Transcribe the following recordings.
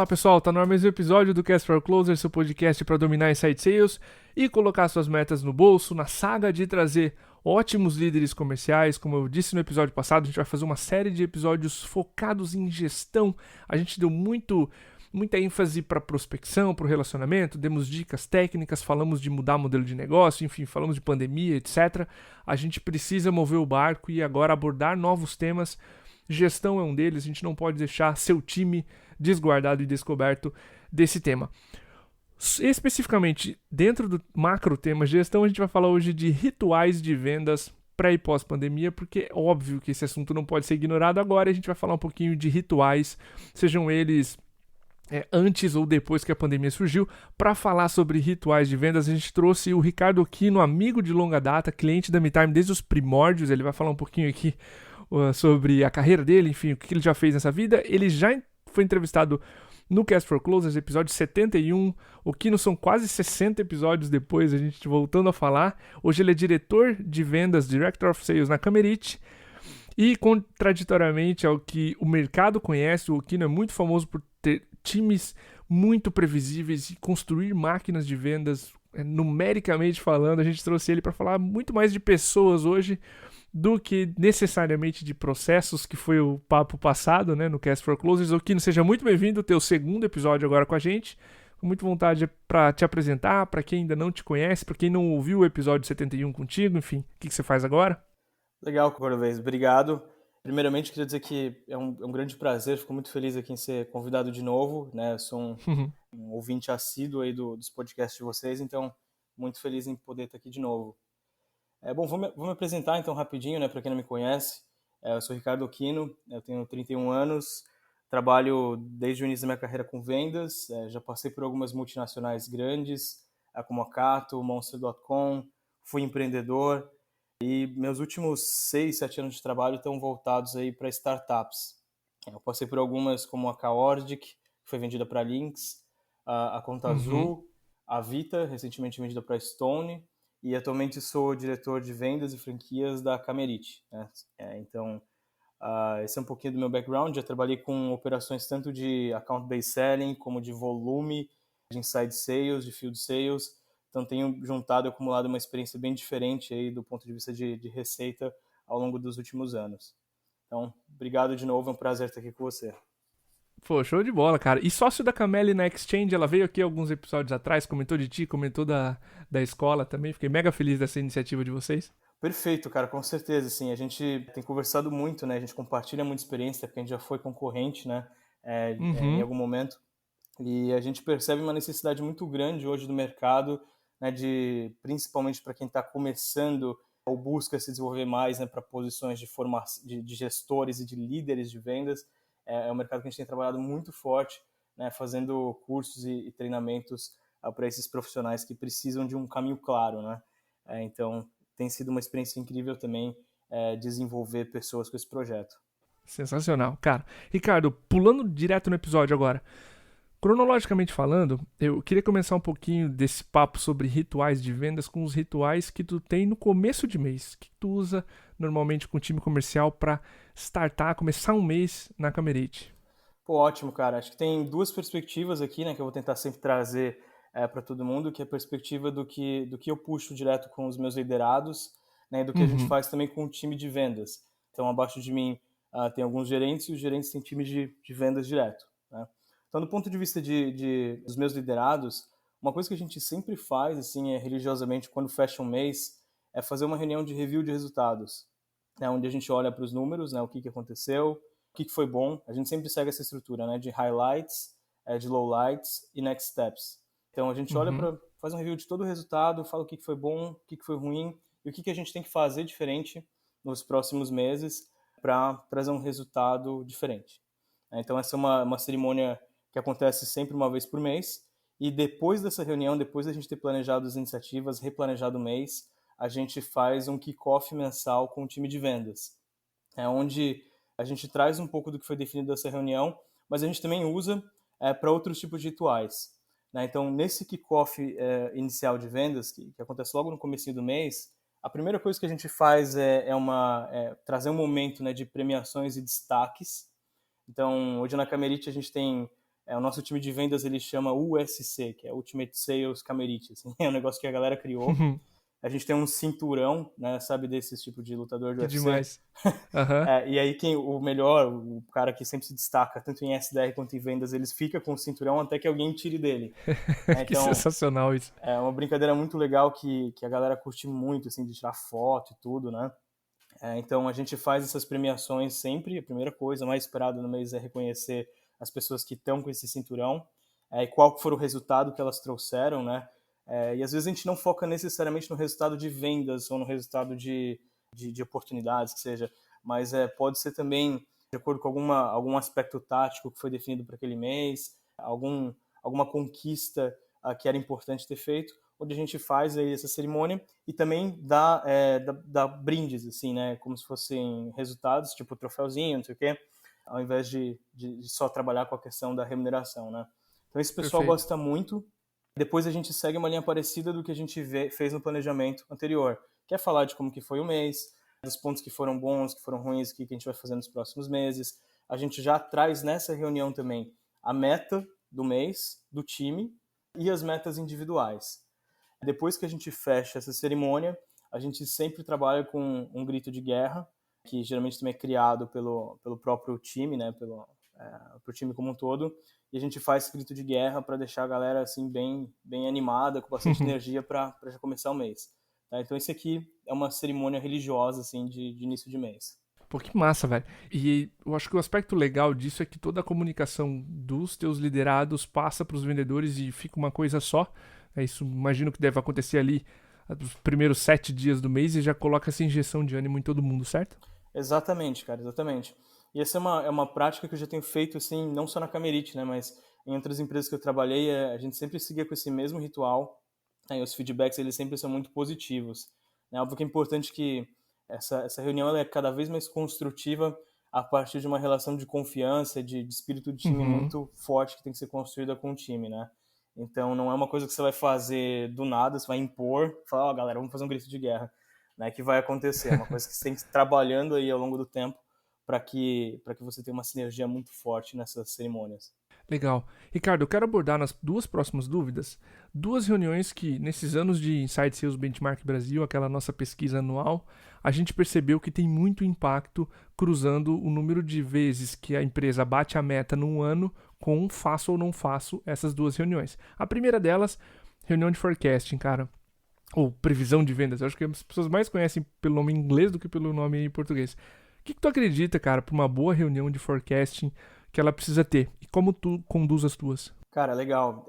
Olá pessoal, tá no ar mais um episódio do Cast for Closer, seu podcast para dominar inside sales e colocar suas metas no bolso, na saga de trazer ótimos líderes comerciais. Como eu disse no episódio passado, a gente vai fazer uma série de episódios focados em gestão. A gente deu muita ênfase para prospecção, para o relacionamento, demos dicas técnicas, falamos de mudar modelo de negócio, enfim, falamos de pandemia, etc. A gente precisa mover o barco e agora abordar novos temas. Gestão é um deles, a gente não pode deixar seu time desguardado e descoberto desse tema. Especificamente, dentro do macro tema gestão, a gente vai falar hoje de rituais de vendas pré e pós-pandemia, porque é óbvio que esse assunto não pode ser ignorado agora. A gente vai falar um pouquinho de rituais, sejam eles antes ou depois que a pandemia surgiu. Para falar sobre rituais de vendas, a gente trouxe o Ricardo Aquino, amigo de longa data, cliente da MeTime desde os primórdios. Ele vai falar um pouquinho aqui sobre a carreira dele, enfim, o que ele já fez nessa vida. Ele já foi entrevistado no Cast for Closers, episódio 71. O Kino são quase 60 episódios depois, a gente voltando a falar. Hoje ele é diretor de vendas, Director of Sales na Camerite. E, contraditoriamente ao que o mercado conhece, o Kino é muito famoso por ter times muito previsíveis e construir máquinas de vendas, numericamente falando. A gente trouxe ele para falar muito mais de pessoas hoje do que necessariamente de processos, que foi o papo passado, né, no Cast for Closers. Kino, seja muito bem-vindo ao teu segundo episódio agora com a gente. Com muita vontade para te apresentar, para quem ainda não te conhece, para quem não ouviu o episódio 71 contigo, enfim, o que você faz agora? Legal, Cordovez, obrigado. Primeiramente, queria dizer que é um grande prazer, fico muito feliz aqui em ser convidado de novo, né? Eu sou um ouvinte assíduo aí dos podcasts de vocês, então muito feliz em poder estar aqui de novo. Bom, vou me apresentar então rapidinho, né, para quem não me conhece. Eu sou Ricardo Aquino, eu tenho 31 anos, trabalho desde o início da minha carreira com vendas, já passei por algumas multinacionais grandes, como a Cato, Monster.com, fui empreendedor e meus últimos 6, 7 anos de trabalho estão voltados aí para startups. Eu passei por algumas como a Kaordic, que foi vendida para Lynx, a Conta Azul, a Vita, recentemente vendida para Stone, e atualmente sou diretor de vendas e franquias da Camerite, né? Então, esse é um pouquinho do meu background. Já trabalhei com operações tanto de account-based selling, como de volume, de inside sales, de field sales. Então, tenho juntado e acumulado uma experiência bem diferente aí do ponto de vista de receita ao longo dos últimos anos. Então, obrigado de novo, é um prazer estar aqui com você. Pô, show de bola, cara. E sócio da Cameli na Exchange, ela veio aqui alguns episódios atrás, comentou de ti, comentou da escola também. Fiquei mega feliz dessa iniciativa de vocês. Perfeito, cara, com certeza, assim, a gente tem conversado muito, né, a gente compartilha muita experiência, porque a gente já foi concorrente, né, em algum momento, e a gente percebe uma necessidade muito grande hoje do mercado, né, principalmente para quem está começando ou busca se desenvolver mais, né, para posições de gestores e de líderes de vendas. É um mercado que a gente tem trabalhado muito forte, né, fazendo cursos e treinamentos para esses profissionais que precisam de um caminho claro, né. Então, tem sido uma experiência incrível também desenvolver pessoas com esse projeto. Sensacional, cara. Ricardo, pulando direto no episódio agora. Cronologicamente falando, eu queria começar um pouquinho desse papo sobre rituais de vendas com os rituais que tu tem no começo de mês, que tu usa normalmente com o time comercial para começar um mês na Camerite. Pô, ótimo, cara. Acho que tem duas perspectivas aqui, né, que eu vou tentar sempre trazer para todo mundo, que é a perspectiva do que eu puxo direto com os meus liderados, né, e do que a gente faz também com o time de vendas. Então, abaixo de mim tem alguns gerentes e os gerentes têm times de vendas direto, né? Então, do ponto de vista dos meus liderados, uma coisa que a gente sempre faz, assim, religiosamente, quando fecha um mês, é fazer uma reunião de review de resultados, né, onde a gente olha para os números, né, o que aconteceu, o que foi bom. A gente sempre segue essa estrutura, né, de highlights, de lowlights e next steps. Então, a gente olha faz um review de todo o resultado, fala o que foi bom, o que foi ruim e o que a gente tem que fazer diferente nos próximos meses para trazer um resultado diferente. Então, essa é uma cerimônia que acontece sempre uma vez por mês, e depois dessa reunião, depois da gente ter planejado as iniciativas, replanejado o mês, a gente faz um kick-off mensal com o time de vendas, onde a gente traz um pouco do que foi definido nessa reunião, mas a gente também usa para outros tipos de rituais, né? Então, nesse kick-off inicial de vendas, que acontece logo no comecinho do mês, a primeira coisa que a gente faz é trazer um momento, né, de premiações e destaques. Então, hoje na Camerite a gente tem O nosso time de vendas ele chama USC, que é Ultimate Sales Camerite, assim, é um negócio que a galera criou. A gente tem um cinturão, né, sabe, desse tipo de lutador de Que UFC. demais. Aham. E aí o cara que sempre se destaca, tanto em SDR quanto em vendas, eles ficam com o cinturão até que alguém tire dele. Que Então, sensacional isso. é uma brincadeira muito legal que a galera curte muito, assim, de tirar foto e tudo, né? Então, a gente faz essas premiações sempre. A primeira coisa, mais esperada no mês é reconhecer as pessoas que estão com esse cinturão e qual for o resultado que elas trouxeram, né? E às vezes a gente não foca necessariamente no resultado de vendas ou no resultado de oportunidades, que seja, mas pode ser também de acordo com algum aspecto tático que foi definido para aquele mês, alguma conquista que era importante ter feito, onde a gente faz aí essa cerimônia e também dá brindes, assim, né? Como se fossem resultados, tipo troféuzinho, não sei o quê, ao invés de só trabalhar com a questão da remuneração, né? Então esse pessoal Perfeito. gosta muito. Depois a gente segue uma linha parecida do que a gente fez no planejamento anterior, que é falar de como que foi o mês, dos pontos que foram bons, que foram ruins, o que a gente vai fazer nos próximos meses. A gente já traz nessa reunião também a meta do mês, do time, e as metas individuais. Depois que a gente fecha essa cerimônia, a gente sempre trabalha com um grito de guerra, que geralmente também é criado pelo próprio time, né, pro time como um todo, e a gente faz esse grito de guerra para deixar a galera assim bem animada, com bastante energia para já começar o mês. Tá? Então esse aqui é uma cerimônia religiosa assim de início de mês. Pô, que massa, velho. E eu acho que o aspecto legal disso é que toda a comunicação dos teus liderados passa para os vendedores e fica uma coisa só. É isso, imagino que deve acontecer ali nos primeiros 7 dias do mês e já coloca essa injeção de ânimo em todo mundo, certo? Exatamente, cara, exatamente. E essa é uma prática que eu já tenho feito, assim, não só na Camerite, né, mas em outras empresas que eu trabalhei, a gente sempre seguia com esse mesmo ritual, né, e os feedbacks, eles sempre são muito positivos. Né? Óbvio que é importante que essa reunião ela é cada vez mais construtiva a partir de uma relação de confiança, de espírito de time Uhum. muito forte que tem que ser construída com o time, né? Então, não é uma coisa que você vai fazer do nada, você vai impor, falar, ó, galera, vamos fazer um grito de guerra, né, que vai acontecer. É uma coisa que você tem que ir trabalhando aí ao longo do tempo para que você tenha uma sinergia muito forte nessas cerimônias. Legal. Ricardo, eu quero abordar nas duas próximas dúvidas duas reuniões que, nesses anos de Inside Sales Benchmark Brasil, aquela nossa pesquisa anual, a gente percebeu que tem muito impacto cruzando o número de vezes que a empresa bate a meta num ano com faço ou não faço essas duas reuniões. A primeira delas, reunião de forecasting, cara. Ou previsão de vendas. Eu acho que as pessoas mais conhecem pelo nome em inglês do que pelo nome em português. O que tu acredita, cara, para uma boa reunião de forecasting que ela precisa ter? E como tu conduz as tuas? Cara, legal.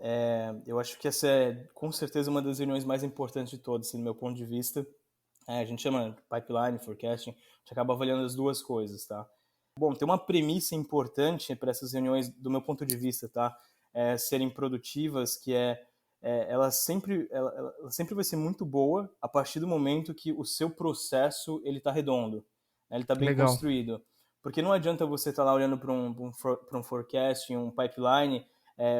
Eu acho que essa é com certeza uma das reuniões mais importantes de todas, assim, do meu ponto de vista. A gente chama pipeline, forecasting, a gente acaba avaliando as duas coisas, tá? Bom, tem uma premissa importante para essas reuniões, do meu ponto de vista, tá? Serem produtivas, que ela sempre vai ser muito boa a partir do momento que o seu processo ele está redondo, né? Ele está bem Legal. construído. Porque não adianta você estar lá olhando para um forecast, um pipeline,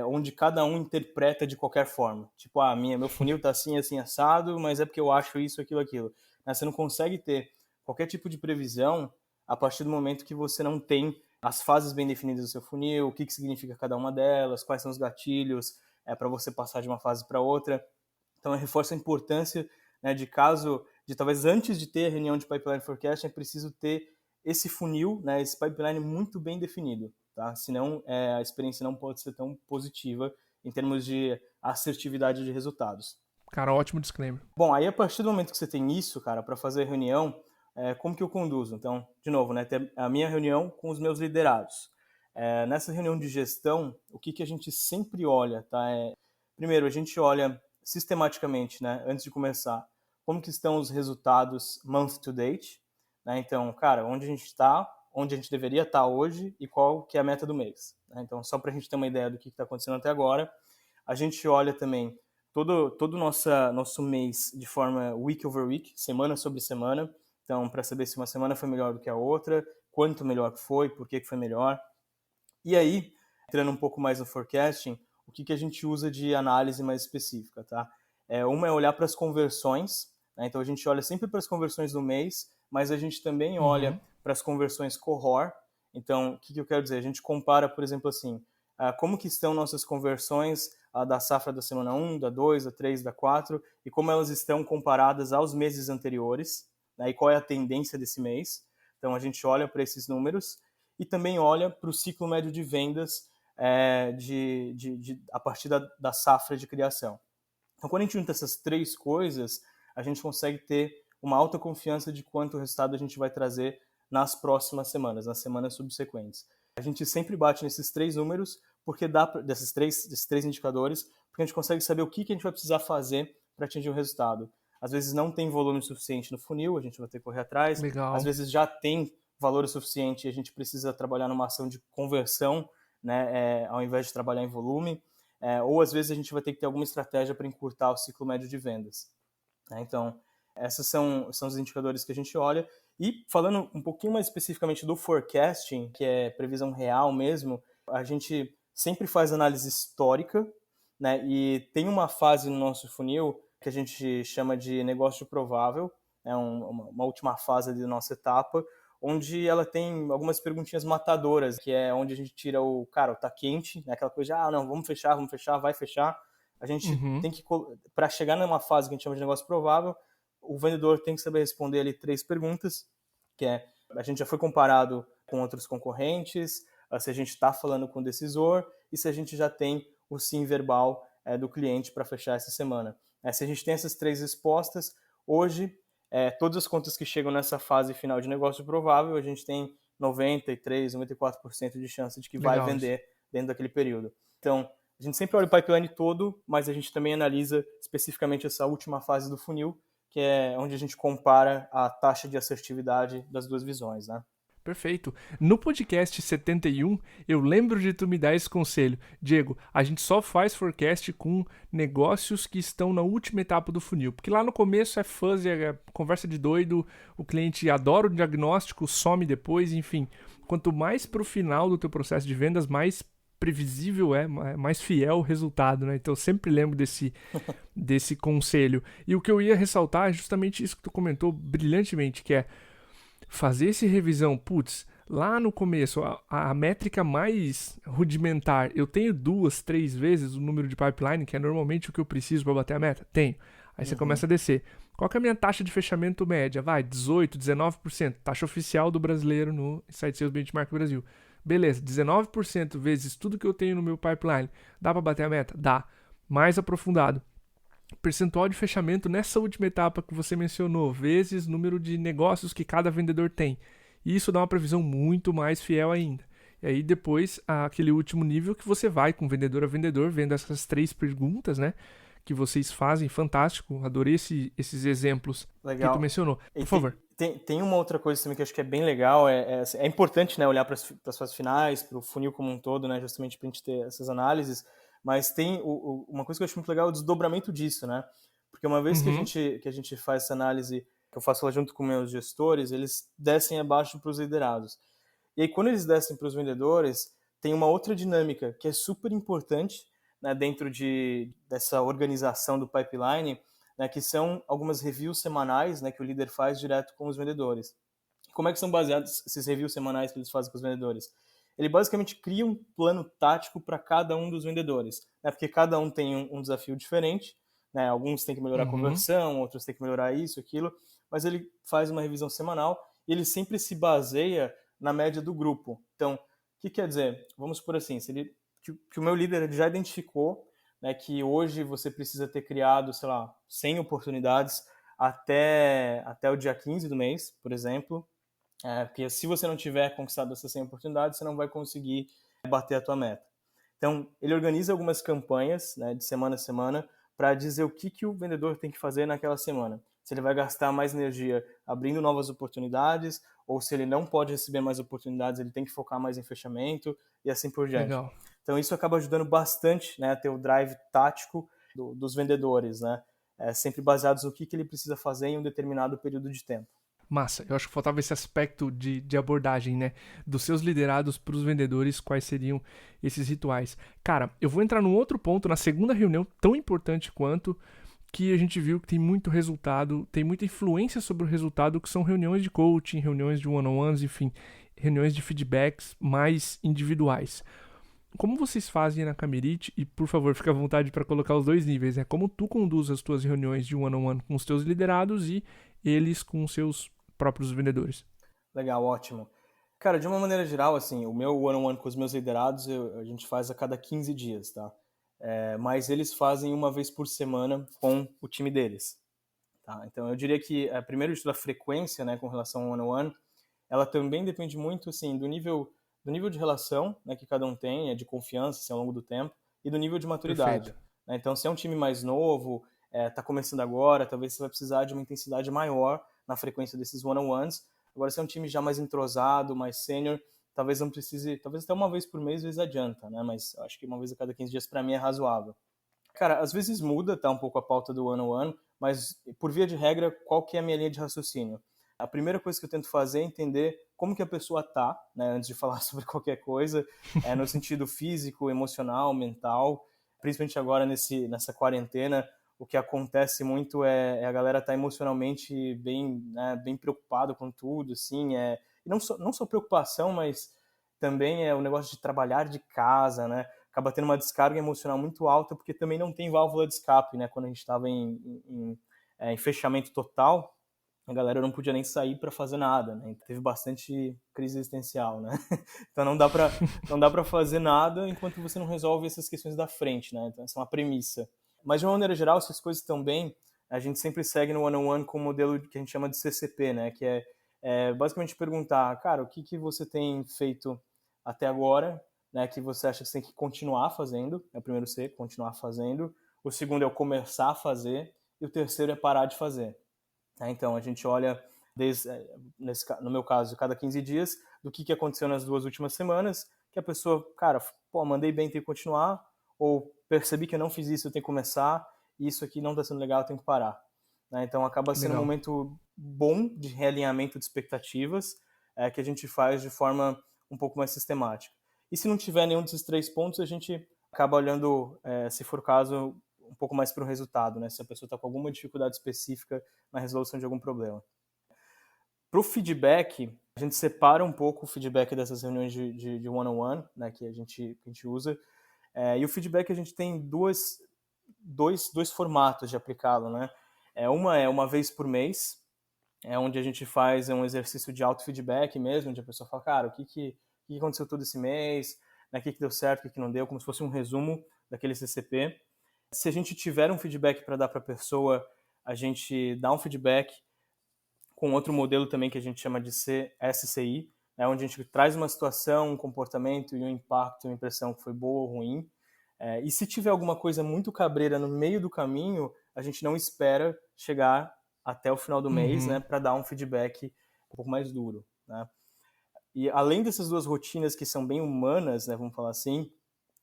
onde cada um interpreta de qualquer forma. Tipo, meu funil está assim, assim, assado, mas é porque eu acho isso, aquilo, aquilo. Né? Você não consegue ter qualquer tipo de previsão a partir do momento que você não tem as fases bem definidas do seu funil, o que significa cada uma delas, quais são os gatilhos para você passar de uma fase para outra. Então, reforça a importância, né, de talvez antes de ter a reunião de pipeline forecast, é preciso ter esse funil, né, esse pipeline muito bem definido, tá? Senão a experiência não pode ser tão positiva em termos de assertividade de resultados. Cara, ótimo disclaimer. Bom, aí a partir do momento que você tem isso, cara, para fazer a reunião, como que eu conduzo? Então, de novo, né, ter a minha reunião com os meus liderados. Nessa reunião de gestão, o que a gente sempre olha, tá? Primeiro, a gente olha sistematicamente, né, antes de começar, como que estão os resultados month to date, né? Então, cara, onde a gente está, onde a gente deveria estar hoje e qual que é a meta do mês. Né? Então, só para a gente ter uma ideia do que está acontecendo até agora, a gente olha também todo nosso mês de forma week over week, semana sobre semana. Então, para saber se uma semana foi melhor do que a outra, quanto melhor foi, por que foi melhor. E aí, entrando um pouco mais no forecasting, o que a gente usa de análise mais específica, tá? Uma é olhar para as conversões, né? Então a gente olha sempre para as conversões do mês, mas a gente também olha Uhum. para as conversões cohort. Então, o que eu quero dizer? A gente compara, por exemplo, assim, como que estão nossas conversões da safra da semana 1, da 2, da 3, da 4, e como elas estão comparadas aos meses anteriores, né, e qual é a tendência desse mês. Então, a gente olha para esses números e também olha para o ciclo médio de vendas a partir da safra de criação. Então, quando a gente junta essas três coisas, a gente consegue ter uma alta confiança de quanto resultado a gente vai trazer nas próximas semanas, nas semanas subsequentes. A gente sempre bate nesses três números, porque desses três indicadores, porque a gente consegue saber o que a gente vai precisar fazer para atingir o resultado. Às vezes não tem volume suficiente no funil, a gente vai ter que correr atrás. Legal. Às vezes já tem valor suficiente e a gente precisa trabalhar numa ação de conversão, né, ao invés de trabalhar em volume. Ou às vezes a gente vai ter que ter alguma estratégia para encurtar o ciclo médio de vendas. Então, esses são os indicadores que a gente olha. E falando um pouquinho mais especificamente do forecasting, que é previsão real mesmo, a gente sempre faz análise histórica, né? E tem uma fase no nosso funil que a gente chama de negócio provável, é uma última fase da nossa etapa, onde ela tem algumas perguntinhas matadoras, que é onde a gente tira tá quente, né? Aquela coisa de, não, vamos fechar, vai fechar. A gente tem que, para chegar numa fase que a gente chama de negócio provável, o vendedor tem que saber responder ali 3 perguntas, que a gente já foi comparado com outros concorrentes, se a gente está falando com o decisor e se a gente já tem o sim verbal do cliente para fechar essa semana. Se a gente tem essas 3 respostas, hoje, todas as contas que chegam nessa fase final de negócio provável, a gente tem 93%, 94% de chance de que vai vender dentro daquele período. Então, a gente sempre olha o pipeline todo, mas a gente também analisa especificamente essa última fase do funil, que é onde a gente compara a taxa de assertividade das duas visões, né? Perfeito. No podcast 71, eu lembro de tu me dar esse conselho. Diego, a gente só faz forecast com negócios que estão na última etapa do funil. Porque lá no começo é fuzzy, é conversa de doido, o cliente adora o diagnóstico, some depois, enfim. Quanto mais pro final do teu processo de vendas, mais previsível mais fiel o resultado, né? Então eu sempre lembro desse conselho. E o que eu ia ressaltar é justamente isso que tu comentou brilhantemente, que é fazer essa revisão, lá no começo, a métrica mais rudimentar, eu tenho 2, 3 vezes o número de pipeline, que é normalmente o que eu preciso para bater a meta? Tenho. Aí você começa a descer. Qual que é a minha taxa de fechamento média? 18%, 19%. Taxa oficial do brasileiro no Inside Sales Benchmark Brasil. Beleza, 19% vezes tudo que eu tenho no meu pipeline. Dá para bater a meta? Dá. Mais aprofundado. Percentual de fechamento nessa última etapa que você mencionou, vezes número de negócios que cada vendedor tem. E isso dá uma previsão muito mais fiel ainda. E aí depois, aquele último nível que você vai com vendedor a vendedor, vendo essas 3 perguntas, né? Que vocês fazem, fantástico. Adorei esses exemplos que tu mencionou. Por favor. Tem uma outra coisa também que eu acho que é bem legal, é importante, né, olhar para as fases finais, para o funil como um todo, né, justamente para a gente ter essas análises, mas tem uma coisa que eu acho muito legal é o desdobramento disso, né, porque uma vez que a gente faz essa análise, que eu faço ela junto com meus gestores, eles descem abaixo para os liderados. E aí quando eles descem para os vendedores, tem uma outra dinâmica que é super importante, né, dentro dessa organização do pipeline, né, que são algumas reviews semanais, né, que o líder faz direto com os vendedores. Como é que são baseados esses reviews semanais que eles fazem com os vendedores? Ele basicamente cria um plano tático para cada um dos vendedores, né, porque cada um tem um desafio diferente, né, alguns têm que melhorar a conversão, outros têm que melhorar isso, aquilo, mas ele faz uma revisão semanal e ele sempre se baseia na média do grupo. Então, o que quer dizer? Vamos supor assim, que o meu líder já identificou, né, que hoje você precisa ter criado, 100 oportunidades até o dia 15 do mês, por exemplo, porque se você não tiver conquistado essas 100 oportunidades, você não vai conseguir bater a tua meta. Então, ele organiza algumas campanhas, né, de semana a semana para dizer o que o vendedor tem que fazer naquela semana. Se ele vai gastar mais energia abrindo novas oportunidades, ou se ele não pode receber mais oportunidades, ele tem que focar mais em fechamento e assim por diante. Legal. Então isso acaba ajudando bastante, né, a ter o drive tático dos vendedores, né, sempre baseados no que ele precisa fazer em um determinado período de tempo. Massa, eu acho que faltava esse aspecto de abordagem, né, dos seus liderados para os vendedores, quais seriam esses rituais. Cara, eu vou entrar num outro ponto, na segunda reunião, tão importante quanto, que a gente viu que tem muito resultado, tem muita influência sobre o resultado, que são reuniões de coaching, reuniões de one-on-ones, enfim, reuniões de feedbacks mais individuais. como vocês fazem na Camerite, e por favor, fica à vontade para colocar os dois níveis, né? Como tu conduz as tuas reuniões de one-on-one com os teus liderados e eles com os seus próprios vendedores. Legal, ótimo. Cara, de uma maneira geral, assim, o meu one-on-one com os meus liderados, a gente faz a cada 15 dias, tá? Mas eles fazem uma vez por semana com o time deles, tá? Então, eu diria que, primeiro de tudo, a frequência, né, com relação ao one-on-one, ela também depende muito, assim, do nível de relação, né, que cada um tem, de confiança, assim, ao longo do tempo, e do nível de maturidade, Perfeito. né? Então, se é um time mais novo, tá começando agora, talvez você vai precisar de uma intensidade maior na frequência desses one-on-ones. Agora, se é um time já mais entrosado, mais sênior, talvez não precise, talvez até uma vez por mês, às vezes adianta, né? Mas acho que uma vez a cada 15 dias para mim é razoável. Cara, às vezes muda, tá, um pouco a pauta do one-on-one, mas por via de regra, qual que é a minha linha de raciocínio? A primeira coisa que eu tento fazer é entender como que a pessoa tá, né, antes de falar sobre qualquer coisa, no sentido físico, emocional, mental, principalmente agora nessa quarentena, o que acontece muito é a galera tá emocionalmente bem, né, bem preocupado com tudo, assim, e não só preocupação, mas também é o negócio de trabalhar de casa, né, acaba tendo uma descarga emocional muito alta, porque também não tem válvula de escape, né, quando a gente estava em fechamento total, a galera não podia nem sair para fazer nada, né? Teve bastante crise existencial, né? Então não dá para fazer nada enquanto você não resolve essas questões da frente, né? Então essa é uma premissa. Mas de uma maneira geral, se as coisas estão bem, a gente sempre segue no one-on-one com o modelo que a gente chama de CCP, né? Que é basicamente perguntar, cara, o que você tem feito até agora, né? Que você acha que você tem que continuar fazendo? É o primeiro C, continuar fazendo. O segundo é o começar a fazer. E o terceiro é parar de fazer. Então, a gente olha, no meu caso, cada 15 dias, do que aconteceu nas 2 últimas semanas, que a pessoa, cara, pô, mandei bem, tem que continuar, ou percebi que eu não fiz isso, eu tenho que começar, e isso aqui não está sendo legal, eu tenho que parar. Então, acaba sendo um Legal. momento bom de realinhamento de expectativas, que a gente faz de forma um pouco mais sistemática. E se não tiver nenhum desses 3 pontos, a gente acaba olhando, se for o caso, um pouco mais para o resultado, né? Se a pessoa está com alguma dificuldade específica na resolução de algum problema. Para o feedback, a gente separa um pouco o feedback dessas reuniões de one-on-one, né, que a gente usa. E o feedback a gente tem dois formatos de aplicá-lo, né? Uma é uma vez por mês, onde a gente faz um exercício de auto-feedback mesmo, onde a pessoa fala, cara, o que aconteceu todo esse mês, né, o que deu certo, o que não deu, como se fosse um resumo daquele CCP. Se a gente tiver um feedback para dar para a pessoa, a gente dá um feedback com outro modelo também que a gente chama de SCI, onde a gente traz uma situação, um comportamento e um impacto, uma impressão que foi boa ou ruim. E se tiver alguma coisa muito cabreira no meio do caminho, a gente não espera chegar até o final do mês, né, para dar um feedback um pouco mais duro, né? E além dessas duas rotinas que são bem humanas, né, vamos falar assim,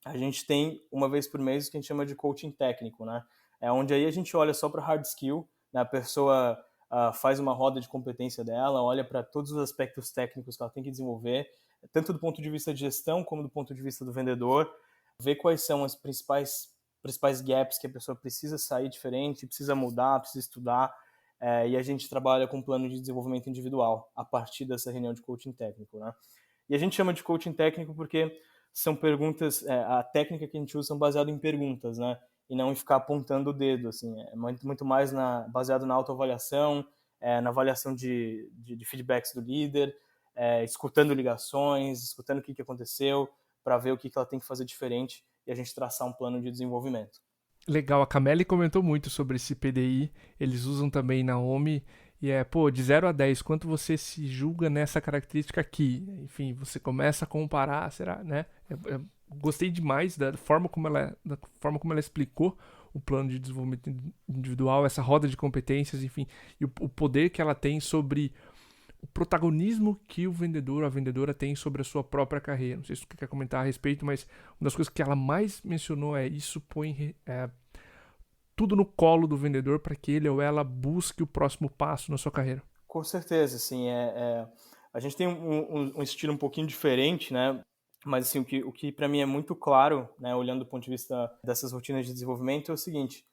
a gente tem uma vez por mês o que a gente chama de coaching técnico, né? Onde aí a gente olha só para hard skill, né? A pessoa faz uma roda de competência dela, olha para todos os aspectos técnicos que ela tem que desenvolver, tanto do ponto de vista de gestão como do ponto de vista do vendedor, ver quais são as principais gaps que a pessoa precisa sair diferente, precisa mudar, precisa estudar, e a gente trabalha com um plano de desenvolvimento individual a partir dessa reunião de coaching técnico, né? E a gente chama de coaching técnico porque são perguntas, a técnica que a gente usa são baseadas em perguntas, né? E não em ficar apontando o dedo, assim. É muito mais baseado na autoavaliação, na avaliação de feedbacks do líder, escutando ligações, escutando o que aconteceu, para ver o que ela tem que fazer diferente e a gente traçar um plano de desenvolvimento. Legal, a Camille comentou muito sobre esse PDI, eles usam também na OMI, e de 0 a 10, quanto você se julga nessa característica aqui? Enfim, você começa a comparar, será, né? Gostei demais da forma como ela explicou o plano de desenvolvimento individual, essa roda de competências, enfim, e o poder que ela tem sobre o protagonismo que o vendedor ou a vendedora tem sobre a sua própria carreira. Não sei se você quer comentar a respeito, mas uma das coisas que ela mais mencionou é isso põe tudo no colo do vendedor para que ele ou ela busque o próximo passo na sua carreira. Com certeza, assim, a gente tem um estilo um pouquinho diferente, né? Mas assim, o que para mim é muito claro, né, olhando do ponto de vista dessas rotinas de desenvolvimento, é o seguinte: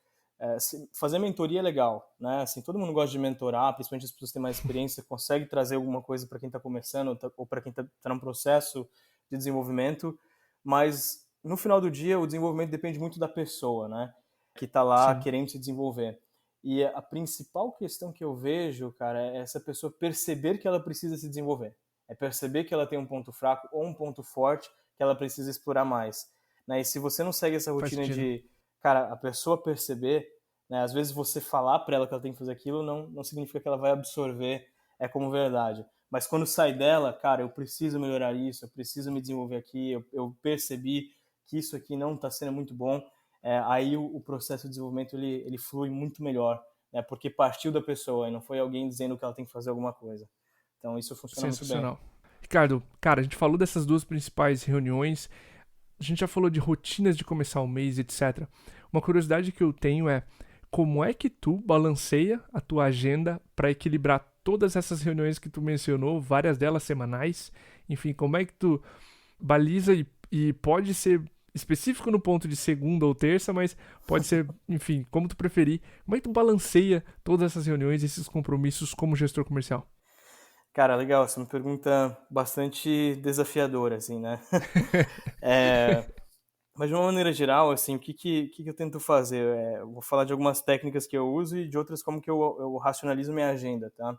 fazer mentoria é legal, né? Assim, todo mundo gosta de mentorar, principalmente as pessoas que têm mais experiência, consegue trazer alguma coisa para quem está começando ou para quem está no processo de desenvolvimento, mas no final do dia, o desenvolvimento depende muito da pessoa, né? Que tá lá Sim, querendo se desenvolver. E a principal questão que eu vejo, cara, é essa pessoa perceber que ela precisa se desenvolver. É perceber que ela tem um ponto fraco ou um ponto forte que ela precisa explorar mais. Né? E se você não segue essa faz rotina sentido. de, cara, a pessoa perceber, né? Às vezes você falar para ela que ela tem que fazer aquilo não significa que ela vai absorver como verdade. Mas quando sai dela, cara, eu preciso melhorar isso, eu preciso me desenvolver aqui, eu percebi que isso aqui não está sendo muito bom, aí o processo de desenvolvimento ele flui muito melhor, né? Porque partiu da pessoa e não foi alguém dizendo que ela tem que fazer alguma coisa. Então isso funciona muito bem. Sensacional. Ricardo, cara, a gente falou dessas duas principais reuniões, a gente já falou de rotinas de começar o mês, etc. Uma curiosidade que eu tenho é como é que tu balanceia a tua agenda para equilibrar todas essas reuniões que tu mencionou, várias delas semanais, enfim, como é que tu baliza e pode ser específico no ponto de segunda ou terça, mas pode ser, enfim, como tu preferir. Como é que tu balanceia todas essas reuniões, esses compromissos como gestor comercial? Cara, legal, essa é uma pergunta bastante desafiadora, assim, né? É, mas de uma maneira geral, assim, o que eu tento fazer? Eu vou falar de algumas técnicas que eu uso e de outras como que eu racionalizo minha agenda, tá?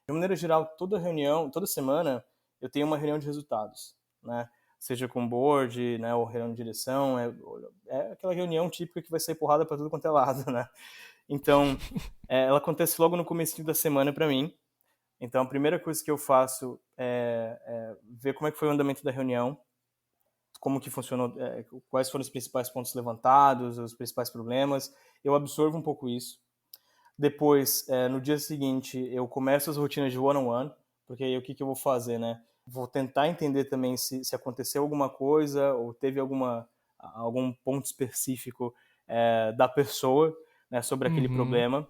De maneira geral, toda reunião, toda semana, eu tenho uma reunião de resultados, né? Seja com board, né, ou reunião de direção, é aquela reunião típica que vai sair porrada para tudo quanto é lado, né? Então, ela acontece logo no começo da semana para mim. Então, a primeira coisa que eu faço é ver como é que foi o andamento da reunião, como que funcionou, quais foram os principais pontos levantados, os principais problemas. Eu absorvo um pouco isso. Depois, no dia seguinte, eu começo as rotinas de one-on-one, porque aí o que eu vou fazer, né? Vou tentar entender também se aconteceu alguma coisa ou teve algum ponto específico da pessoa, né, sobre aquele Uhum, problema,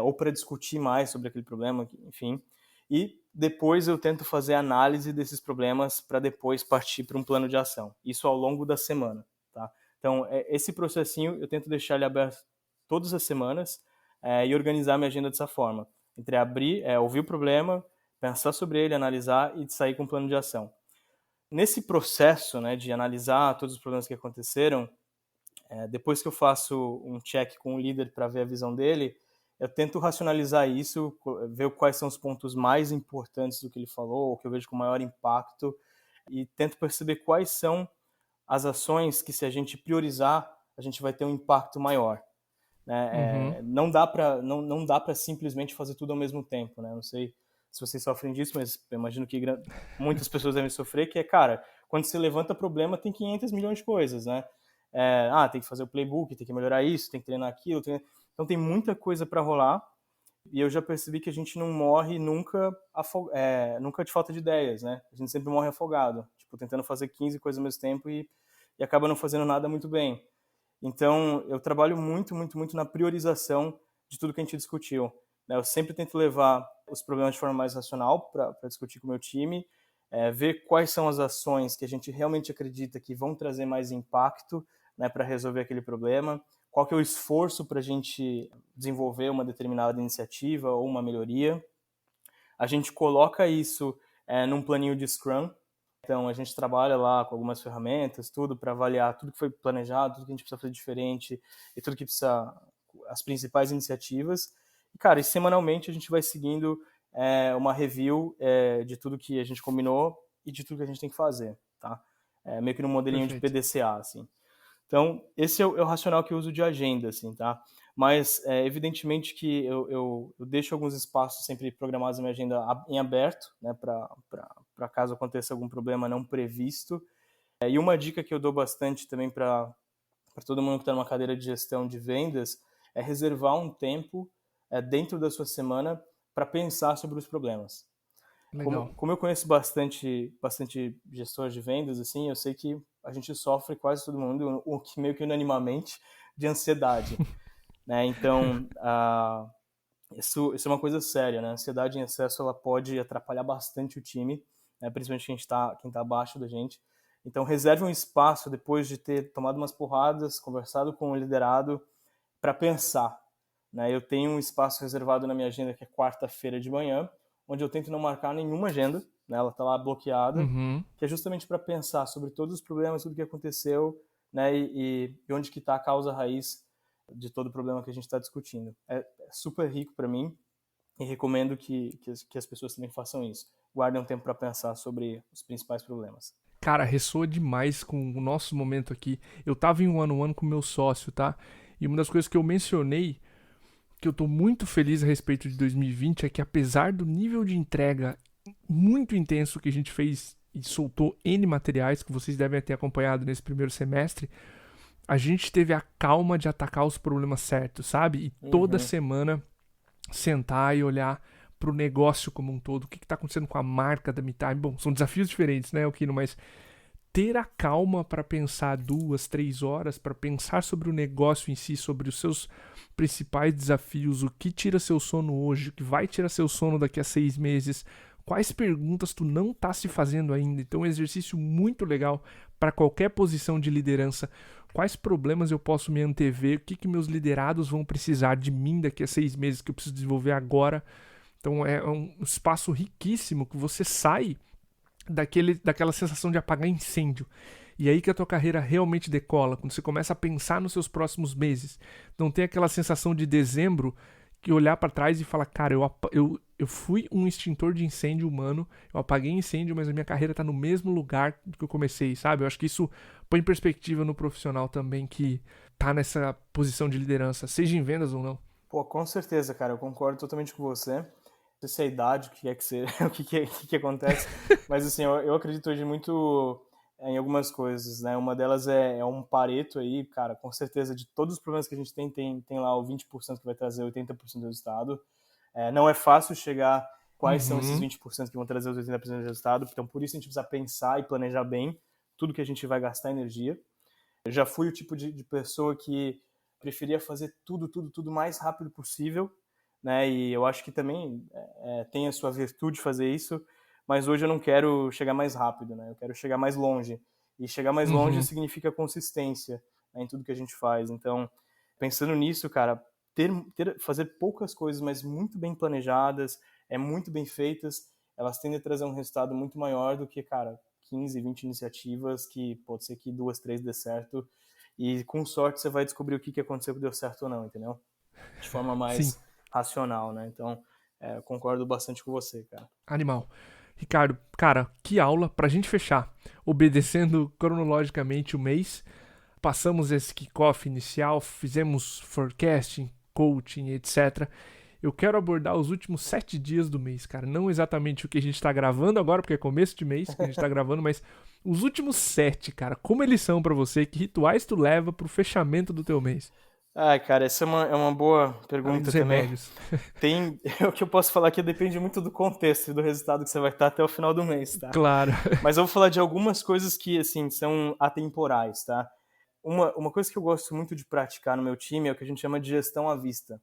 ou para discutir mais sobre aquele problema, enfim. E depois eu tento fazer análise desses problemas para depois partir para um plano de ação. Isso ao longo da semana, tá? Então, esse processinho eu tento deixar ele aberto todas as semanas, e organizar minha agenda dessa forma. Entre abrir, ouvir o problema, pensar sobre ele, analisar e sair com um plano de ação. Nesse processo, né, de analisar todos os problemas que aconteceram, depois que eu faço um check com o líder para ver a visão dele, eu tento racionalizar isso, ver quais são os pontos mais importantes do que ele falou, o que eu vejo com maior impacto, e tento perceber quais são as ações que, se a gente priorizar, a gente vai ter um impacto maior. uhum. Né? Não dá para simplesmente fazer tudo ao mesmo tempo, né? Não sei se vocês sofrem disso, mas eu imagino que muitas pessoas devem sofrer, que é, cara, quando você levanta problema, tem 500 milhões de coisas, né? Tem que fazer o playbook, tem que melhorar isso, tem que treinar aquilo, então tem muita coisa para rolar, e eu já percebi que a gente não morre nunca de falta de ideias, né? A gente sempre morre afogado, tipo, tentando fazer 15 coisas ao mesmo tempo e acaba não fazendo nada muito bem. Então, eu trabalho muito, muito, muito na priorização de tudo que a gente discutiu. Né? Eu sempre tento levar os problemas de forma mais racional para discutir com o meu time, ver quais são as ações que a gente realmente acredita que vão trazer mais impacto, né, para resolver aquele problema, qual que é o esforço para a gente desenvolver uma determinada iniciativa ou uma melhoria. A gente coloca isso num planinho de Scrum. Então, a gente trabalha lá com algumas ferramentas, tudo para avaliar tudo que foi planejado, tudo que a gente precisa fazer diferente e tudo que precisa, as principais iniciativas. E, cara, e semanalmente a gente vai seguindo uma review de tudo que a gente combinou e de tudo que a gente tem que fazer, tá? Meio que num modelinho de Perfeito. PDCA, assim. Então, esse é o racional que eu uso de agenda, assim, tá? Mas, evidentemente que eu deixo alguns espaços sempre programados na minha agenda em aberto, né, para caso aconteça algum problema não previsto. E uma dica que eu dou bastante também para todo mundo que está numa cadeira de gestão de vendas é reservar um tempo dentro da sua semana para pensar sobre os problemas. Legal. Como eu conheço bastante gestores de vendas, assim, eu sei que a gente sofre, quase todo mundo, meio que unanimamente, de ansiedade, né? Então, isso é uma coisa séria, né? A ansiedade em excesso, ela pode atrapalhar bastante o time, né? Principalmente quem tá abaixo da gente. Então, reserve um espaço depois de ter tomado umas porradas, conversado com o liderado, para pensar, né? Eu tenho um espaço reservado na minha agenda que é quarta-feira de manhã, onde eu tento não marcar nenhuma agenda, né? Ela está lá bloqueada, Uhum. que é justamente para pensar sobre todos os problemas, tudo que aconteceu, né, e onde que está a causa raiz de todo o problema que a gente está discutindo. É super rico para mim e recomendo que as pessoas também façam isso. Guardem um tempo para pensar sobre os principais problemas. Cara, ressoa demais com o nosso momento aqui. Eu tava em um one-on-one com meu sócio, tá? E uma das coisas que eu mencionei, que eu tô muito feliz a respeito de 2020, é que apesar do nível de entrega muito intenso que a gente fez e soltou N materiais, que vocês devem ter acompanhado nesse primeiro semestre, a gente teve a calma de atacar os problemas certos, sabe? E toda Uhum. semana sentar e olhar pro negócio como um todo, o que tá acontecendo com a marca da MeTime. Bom, são desafios diferentes, né, Okino, mas ter a calma para pensar 2, 3 horas, para pensar sobre o negócio em si, sobre os seus principais desafios, o que tira seu sono hoje, o que vai tirar seu sono daqui a 6 meses, quais perguntas tu não tá se fazendo ainda. Então, é um exercício muito legal para qualquer posição de liderança. Quais problemas eu posso me antever, o que meus liderados vão precisar de mim daqui a 6 meses, que eu preciso desenvolver agora. Então, é um espaço riquíssimo que você sai daquela sensação de apagar incêndio. E aí que a tua carreira realmente decola, quando você começa a pensar nos seus próximos meses. Não tem aquela sensação de dezembro que olhar para trás e falar, cara, eu fui um extintor de incêndio humano, eu apaguei incêndio, mas a minha carreira tá no mesmo lugar que eu comecei, sabe? Eu acho que isso põe em perspectiva no profissional também que tá nessa posição de liderança, seja em vendas ou não. Pô, com certeza, cara, eu concordo totalmente com você. Não sei se é a idade, o que é que você, o que acontece, mas assim, eu acredito hoje muito em algumas coisas, né? Uma delas é um Pareto aí, cara, com certeza de todos os problemas que a gente tem lá o 20% que vai trazer 80% do resultado. Não é fácil chegar quais são esses Uhum. 20% que vão trazer os 80% do resultado, então por isso a gente precisa pensar e planejar bem tudo que a gente vai gastar energia. Eu já fui o tipo de pessoa que preferia fazer tudo o mais rápido possível, né? E eu acho que também tem a sua virtude fazer isso, mas hoje eu não quero chegar mais rápido, né? Eu quero chegar mais longe. E chegar mais longe Uhum. significa consistência, né, em tudo que a gente faz. Então, pensando nisso, cara, fazer poucas coisas, mas muito bem planejadas, muito bem feitas, elas tendem a trazer um resultado muito maior do que, cara, 15, 20 iniciativas que pode ser que 2, 3 dê certo e com sorte você vai descobrir o que aconteceu que deu certo ou não, entendeu? De forma Sim, mais racional, né? Então, eu concordo bastante com você, cara. animal. Ricardo, cara, que aula pra gente fechar. Obedecendo cronologicamente o mês, passamos esse kickoff inicial, fizemos forecasting, coaching, etc. Eu quero abordar os últimos 7 dias do mês, cara. Não exatamente o que a gente tá gravando agora, porque é começo de mês que a gente tá gravando, mas os últimos 7, cara. Como eles são pra você? Que rituais tu leva pro fechamento do teu mês? Ai, cara, essa é uma boa Além pergunta dos também. remédios. O que eu posso falar aqui depende muito do contexto e do resultado que você vai estar até o final do mês, tá? Claro. Mas eu vou falar de algumas coisas que, assim, são atemporais, tá? Uma coisa que eu gosto muito de praticar no meu time é o que a gente chama de gestão à vista.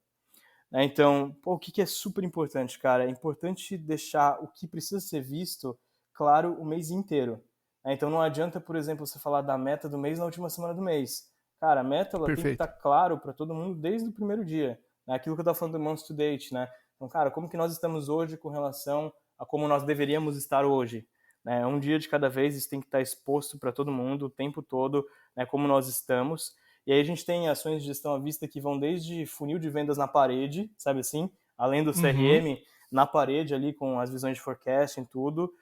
Né? Então, pô, o que é super importante, cara? É importante deixar o que precisa ser visto claro o mês inteiro. Né? Então, não adianta, por exemplo, você falar da meta do mês na última semana do mês. Cara, a meta ela tem que estar Perfeito. claro para todo mundo desde o primeiro dia. Né? Aquilo que eu estava falando do month to date, né? Então, cara, como que nós estamos hoje com relação a como nós deveríamos estar hoje? Né? Um dia de cada vez, isso tem que estar exposto para todo mundo o tempo todo, né? Como nós estamos. E aí a gente tem ações de gestão à vista que vão desde funil de vendas na parede, sabe assim? Além do Uhum. CRM, na parede ali com as visões de forecasting, tudo,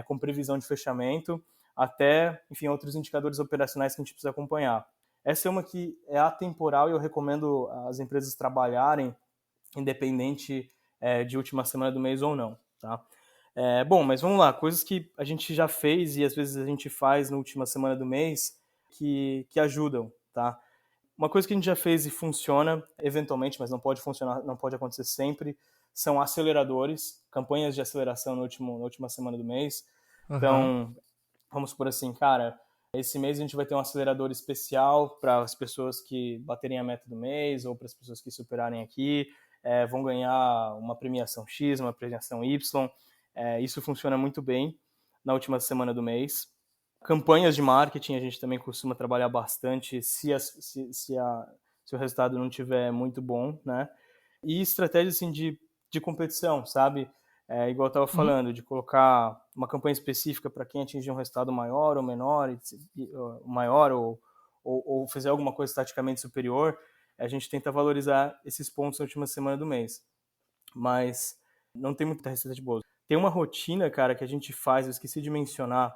com previsão de fechamento, até, enfim, outros indicadores operacionais que a gente precisa acompanhar. Essa é uma que é atemporal e eu recomendo as empresas trabalharem independente de última semana do mês ou não, tá? Bom, mas vamos lá, coisas que a gente já fez e às vezes a gente faz na última semana do mês que ajudam, tá? Uma coisa que a gente já fez e funciona eventualmente, mas não pode funcionar, não pode acontecer sempre, são aceleradores, campanhas de aceleração na última semana do mês. Aham. Então, vamos por assim, cara, esse mês a gente vai ter um acelerador especial para as pessoas que baterem a meta do mês ou para as pessoas que superarem aqui, vão ganhar uma premiação X, uma premiação Y. Isso funciona muito bem na última semana do mês. Campanhas de marketing a gente também costuma trabalhar bastante se o resultado não tiver muito bom, né? E estratégias assim, de competição, sabe? Igual eu estava Uhum. falando, de colocar uma campanha específica para quem atingir um resultado maior ou menor, maior ou fizer alguma coisa taticamente superior, a gente tenta valorizar esses pontos na última semana do mês. Mas não tem muita receita de bolo. Tem uma rotina, cara, que a gente faz, eu esqueci de mencionar,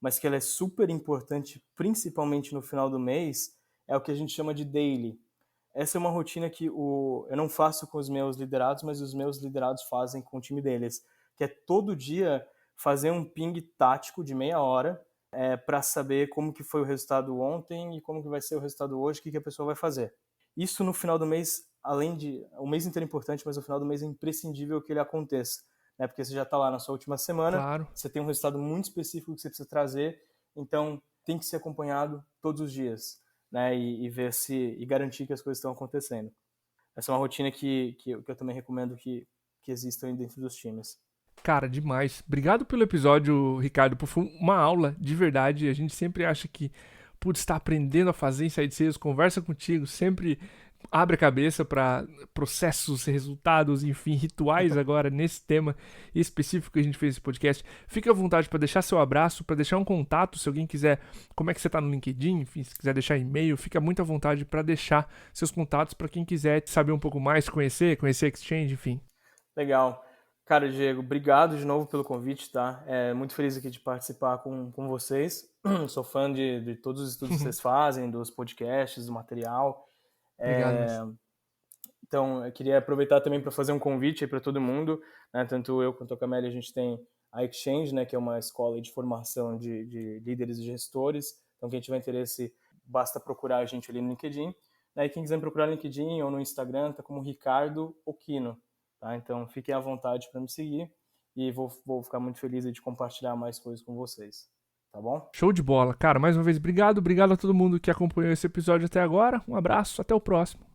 mas que ela é super importante, principalmente no final do mês, é o que a gente chama de daily. Essa é uma rotina que eu não faço com os meus liderados, mas os meus liderados fazem com o time deles, que é todo dia fazer um ping tático de meia hora para saber como que foi o resultado ontem e como que vai ser o resultado hoje, o que a pessoa vai fazer. Isso no final do mês, além de... O mês inteiro é importante, mas no final do mês é imprescindível que ele aconteça, né? Porque você já está lá na sua última semana, Claro. você tem um resultado muito específico que você precisa trazer, então tem que ser acompanhado todos os dias, né? E ver e garantir que as coisas estão acontecendo. Essa é uma rotina que eu também recomendo que existam dentro dos times. Cara, demais. Obrigado pelo episódio, Ricardo. Foi uma aula de verdade. A gente sempre acha que, putz, está aprendendo a fazer inside sales, conversa contigo, sempre abre a cabeça para processos, resultados, enfim, rituais agora nesse tema específico que a gente fez esse podcast. Fique à vontade para deixar seu abraço, para deixar um contato, se alguém quiser, como é que você está no LinkedIn, enfim, se quiser deixar e-mail, fica muito à vontade para deixar seus contatos para quem quiser saber um pouco mais, conhecer a Exchange, enfim. Legal. Cara, Diego, obrigado de novo pelo convite, tá? Muito feliz aqui de participar com vocês. Sou fã de todos os estudos que vocês fazem, dos podcasts, do material. Obrigado mesmo. Então, eu queria aproveitar também para fazer um convite para todo mundo, né? Tanto eu quanto a Camélia, a gente tem a Exchange, né? Que é uma escola de formação de líderes e gestores. Então, quem tiver interesse, basta procurar a gente ali no LinkedIn. Né? E quem quiser me procurar no LinkedIn ou no Instagram, tá como Ricardo Okino. Tá? Então, fiquem à vontade para me seguir e vou ficar muito feliz de compartilhar mais coisas com vocês. Tá bom? Show de bola. Cara, mais uma vez, obrigado a todo mundo que acompanhou esse episódio até agora. Um abraço, até o próximo.